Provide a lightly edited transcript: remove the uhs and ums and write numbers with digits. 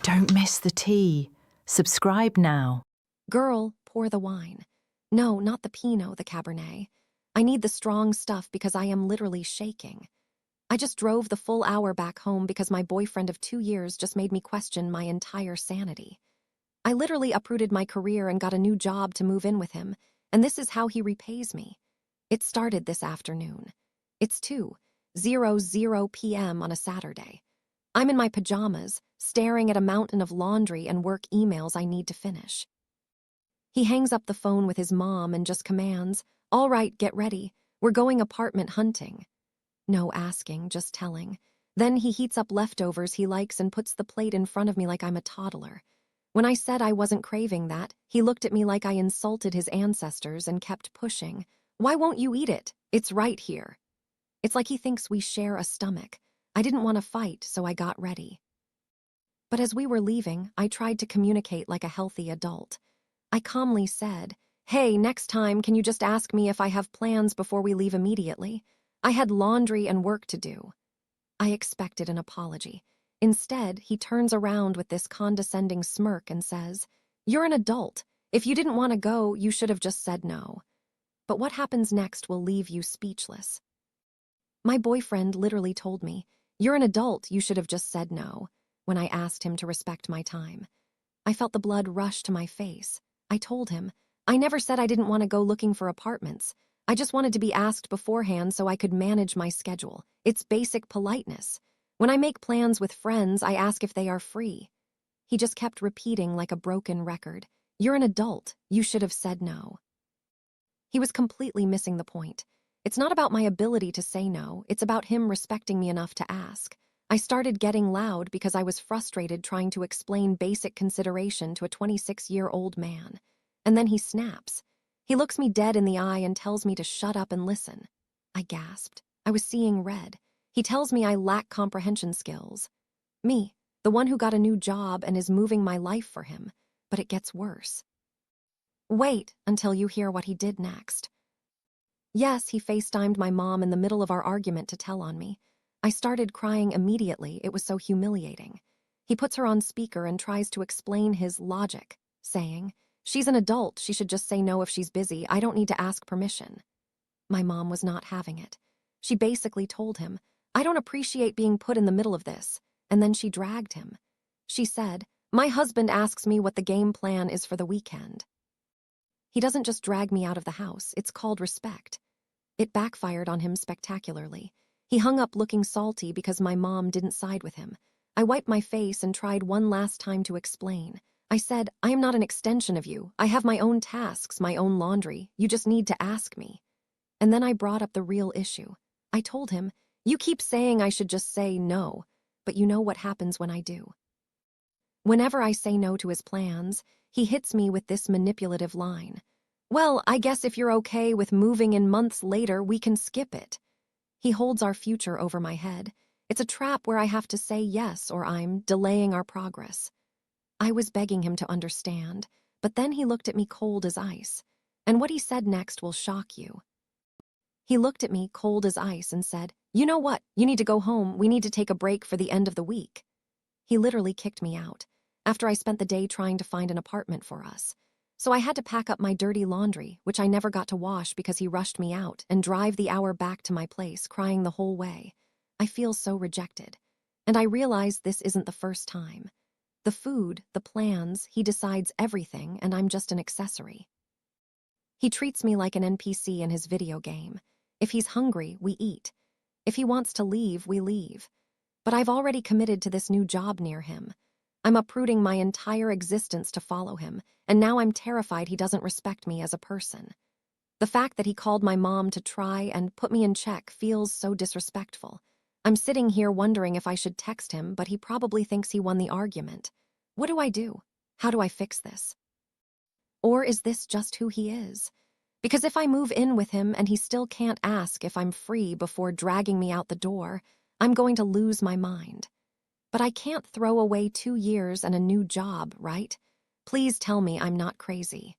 Don't miss the tea. Subscribe now. Girl, pour the wine. No, not the Pinot, the Cabernet. I need the strong stuff because I am literally shaking. I just drove the full hour back home because my boyfriend of 2 years just made me question my entire sanity. I literally uprooted my career and got a new job to move in with him, and this is how he repays me. It started this afternoon. It's 2:00 p.m. on a Saturday. I'm in my pajamas, staring at a mountain of laundry and work emails I need to finish. He hangs up the phone with his mom and just commands, "All right, get ready. We're going apartment hunting." No asking, just telling. Then he heats up leftovers he likes and puts the plate in front of me like I'm a toddler. When I said I wasn't craving that, he looked at me like I insulted his ancestors and kept pushing. "Why won't you eat it? It's right here." It's like he thinks we share a stomach. I didn't want to fight, so I got ready. But as we were leaving, I tried to communicate like a healthy adult. I calmly said, "Hey, next time, can you just ask me if I have plans before we leave immediately? I had laundry and work to do." I expected an apology. Instead, he turns around with this condescending smirk and says, "You're an adult. If you didn't want to go, you should have just said no." But what happens next will leave you speechless. My boyfriend literally told me, "You're an adult, you should have just said no," when I asked him to respect my time. I felt the blood rush to my face. I told him, "I never said I didn't want to go looking for apartments. I just wanted to be asked beforehand so I could manage my schedule. It's basic politeness. When I make plans with friends, I ask if they are free." He just kept repeating like a broken record, "You're an adult, you should have said no." He was completely missing the point. It's not about my ability to say no, it's about him respecting me enough to ask. I started getting loud because I was frustrated trying to explain basic consideration to a 26-year-old man. And then he snaps. He looks me dead in the eye and tells me to shut up and listen. I gasped. I was seeing red. He tells me I lack comprehension skills. Me, the one who got a new job and is moving my life for him. But it gets worse. Wait until you hear what he did next. Yes, he FaceTimed my mom in the middle of our argument to tell on me. I started crying immediately, it was so humiliating. He puts her on speaker and tries to explain his logic, saying, "She's an adult, she should just say no if she's busy, I don't need to ask permission." My mom was not having it. She basically told him, "I don't appreciate being put in the middle of this," and then she dragged him. She said, "My husband asks me what the game plan is for the weekend." He doesn't just drag me out of the house, it's called respect. It backfired on him spectacularly. He hung up looking salty because my mom didn't side with him. I wiped my face and tried one last time to explain. I said, "I am not an extension of you. I have my own tasks, my own laundry. You just need to ask me." And then I brought up the real issue. I told him, "You keep saying I should just say no, but you know what happens when I do." Whenever I say no to his plans, he hits me with this manipulative line. "Well, I guess if you're okay with moving in months later, we can skip it." He holds our future over my head. It's a trap where I have to say yes or I'm delaying our progress. I was begging him to understand, but then he looked at me cold as ice. And what he said next will shock you. He looked at me cold as ice and said, "You know what? You need to go home. We need to take a break for the end of the week." He literally kicked me out, after I spent the day trying to find an apartment for us. So I had to pack up my dirty laundry, which I never got to wash because he rushed me out, and drive the hour back to my place, crying the whole way. I feel so rejected. And I realize this isn't the first time. The food, the plans, he decides everything, and I'm just an accessory. He treats me like an NPC in his video game. If he's hungry, we eat. If he wants to leave, we leave. But I've already committed to this new job near him. I'm uprooting my entire existence to follow him, and now I'm terrified he doesn't respect me as a person. The fact that he called my mom to try and put me in check feels so disrespectful. I'm sitting here wondering if I should text him, but he probably thinks he won the argument. What do I do? How do I fix this? Or is this just who he is? Because if I move in with him and he still can't ask if I'm free before dragging me out the door, I'm going to lose my mind. But I can't throw away 2 years and a new job, right? Please tell me I'm not crazy.